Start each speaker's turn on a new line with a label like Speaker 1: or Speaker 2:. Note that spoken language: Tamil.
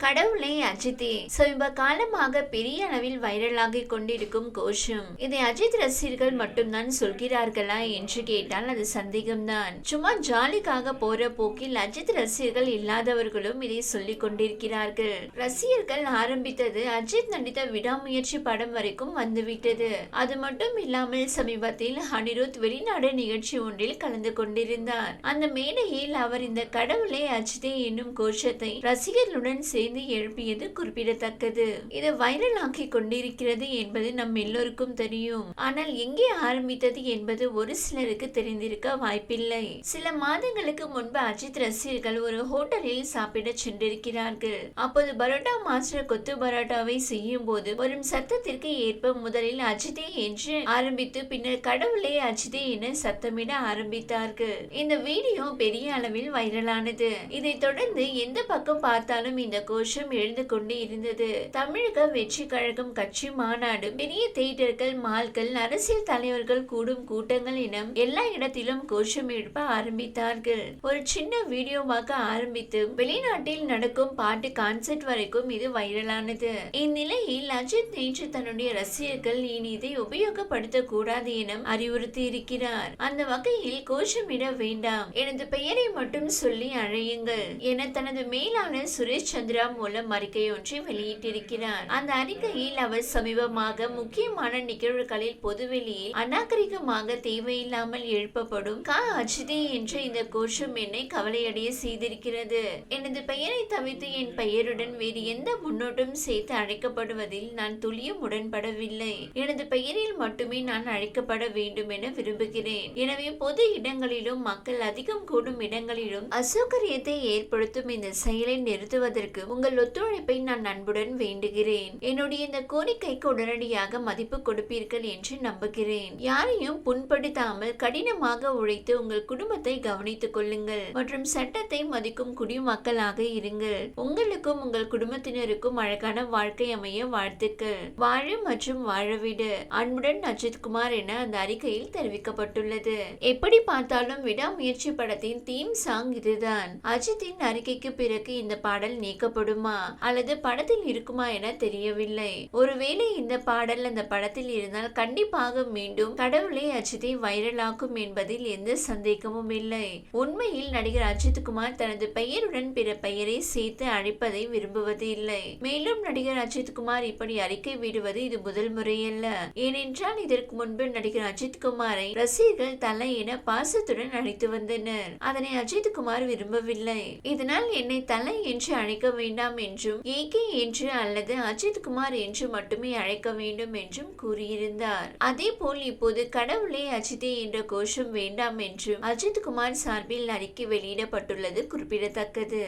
Speaker 1: கடவுளே அஜித்தே சமீப காலமாக பெரிய அளவில் வைரலாகி கொண்டிருக்கும் கோஷம். இதை அஜித் ரசிகர்கள் மட்டும்தான் சொல்கிறார்களா என்று கேட்டால் அது சந்தேகம்தான். சும்மா ஜாலிக்காக போற போக்கில் அஜித் ரசிகர்கள் இல்லாதவர்களும் இதை சொல்லிக் கொண்டிருக்கிறார்கள். ரசிகர்கள் ஆரம்பித்தது அஜித் நடித்த விடாமுயற்சி படம் வரைக்கும் வந்துவிட்டது. அது மட்டும் இல்லாமல் சமீபத்தில் அனிருத் வெளிநாடு நிகழ்ச்சி ஒன்றில் கலந்து கொண்டிருந்தார். அந்த மேடையில் அவர் இந்த கடவுளே அஜித்தே என்னும் கோஷத்தை ரசிகர்களுடன் சேர்ந்து எழுப்பியது குறிப்பிடத்தக்கது. இது வைரல் ஆக்கி கொண்டிருக்கிறது என்பது நம் எல்லோருக்கும் தெரியும். ஆனால் எங்கே ஆரம்பித்தது என்பது ஒரு சிலருக்கு தெரிந்திருக்க வாய்ப்பில்லை. சில மாதங்களுக்கு முன்பு அஜித் ரசிகர்கள் ஒரு ஹோட்டலில் சாப்பிட சென்றிருக்கிறார்கள். அப்போது பரோட்டா மாஸ்டர் கொத்து பரோட்டாவை செய்யும் போது வரும் சத்தத்திற்கு ஏற்ப முதலில் அஜித்தே என்று ஆரம்பித்து பின்னர் கடவுளே அஜித்தே என சத்தமிட ஆரம்பித்தார்கள். இந்த வீடியோ பெரிய அளவில் வைரலானது. இதை தொடர்ந்து எந்த பக்கம் பார்த்தாலும் இந்த கோஷம் எழுந்து கொண்டே இருந்தது. தமிழக வெற்றி கழகம் கட்சி மாநாடு, பெரிய தியேட்டர்கள், மால்கள், அரசியல் தலைவர்கள் கூடும் கூட்டங்கள் என எல்லா இடத்திலும் கோஷம் எழுப்ப ஆரம்பித்தார்கள். ஒரு சின்ன வீடியோவாக ஆரம்பித்து வெளிநாட்டில் நடக்கும் பாட்டு கான்செர்ட் வரைக்கும் இது வைரலானது. இந்நிலையில் அஜித் நேற்று தன்னுடைய ரசிகர்கள் இனி இதை உபயோகப்படுத்த கூடாது என அறிவுறுத்தி இருக்கிறார். அந்த வகையில் கோஷமிட வேண்டாம், எனது பெயரை மட்டும் சொல்லி அழையுங்கள் என தனது மேலாளர் சுரேஷ் சந்திரா மூலம் அறிக்கை ஒன்றை வெளியிட்டிருக்கிறார். அந்த அறிக்கையில் அவர் சமீபமாக முக்கியமான நிகழ்வுகளில் பொதுவெளியில் அநாகரிகமாக தேவையில்லாமல் எழுப்பப்படும் அஜித்தே என்ற இந்த கோஷம் என்னை கவலையடைய செய்திருக்கிறது. எனது பெயரை தவிர்த்து என் பெயருடன் வேறு எந்த முன்னோட்டும் சேர்த்து அழைக்கப்படுவதில் நான் துளியும் உடன்படவில்லை. எனது பெயரில் மட்டுமே நான் அழைக்கப்பட வேண்டும் என விரும்புகிறேன். எனவே பொது இடங்களிலும் மக்கள் அதிகம் கூடும் இடங்களிலும் அசௌகரியத்தை ஏற்படுத்தும் இந்த செயலை நிறுத்துவதற்கு உங்கள் ஒத்துழைப்பை நான் அன்புடன் வேண்டுகிறேன். என்னுடைய இந்த கோரிக்கைக்கு உடனடியாக மதிப்பு கொடுப்பீர்கள் என்று நம்புகிறேன். யாரையும் புண்படுத்தாமல் கடினமாக உழைத்து உங்கள் குடும்பத்தை கவனித்துக் கொள்ளுங்கள் மற்றும் சட்டத்தை மதிக்கும் குடிமக்களாக இருங்கள். உங்களுக்கும் உங்கள் குடும்பத்தினருக்கும் அழகான வாழ்க்கை அமைய வாழ்த்துக்கள். வாழ மற்றும் வாழவிடு. அன்புடன் அஜித் குமார் என அந்த அறிக்கையில் தெரிவிக்கப்பட்டுள்ளது. எப்படி பார்த்தாலும் விடாமுயற்சி படத்தின் தீம் சாங் இதுதான். அஜித்தின் அறிக்கைக்கு பிறகு இந்த பாடல் நீக்கப்படுமா அல்லது படத்தில் இருக்குமா என தெரியவில்லை. ஒருவேளை இந்த பாடல் அந்த படத்தில் இருந்தால் கண்டிப்பாக மீண்டும் கடவுளே அஜித்தை வைரலாக்கும் என்பதில் எந்த சந்தேகமும் இல்லை. உண்மையில் நடிகர் அஜித் குமார் தனது பெயருடன் பிற பெயரை சேர்த்து அழைப்பதை விரும்புவது இல்லை. மேலும் நடிகர் அஜித் குமார் இப்படி அறிக்கை விடுவது இது முதல் முறையல்ல. ஏனென்றால் இதற்கு முன்பு நடிகர் அஜித் குமாரை ரசிகர்கள் தலை என பாசத்துடன் அழைத்து வந்தனர். அதனை அஜித் குமார் விரும்பவில்லை. இதனால் என்னை தலை என்று அழைக்க வேண்டாம் என்றும் ஏகே என்று அல்லது அஜித் குமார் என்று மட்டுமே அழைக்க வேண்டும் என்றும் கூறியிருந்தார். அதே போல் இப்போது கடவுளே அஜித்தே என்ற கோஷம் வேண்டாம் என்றும் அஜித் குமார் சார்பில் அறிக்கை வெளியிடப்பட்டுள்ளது குறிப்பிடத்தக்கது.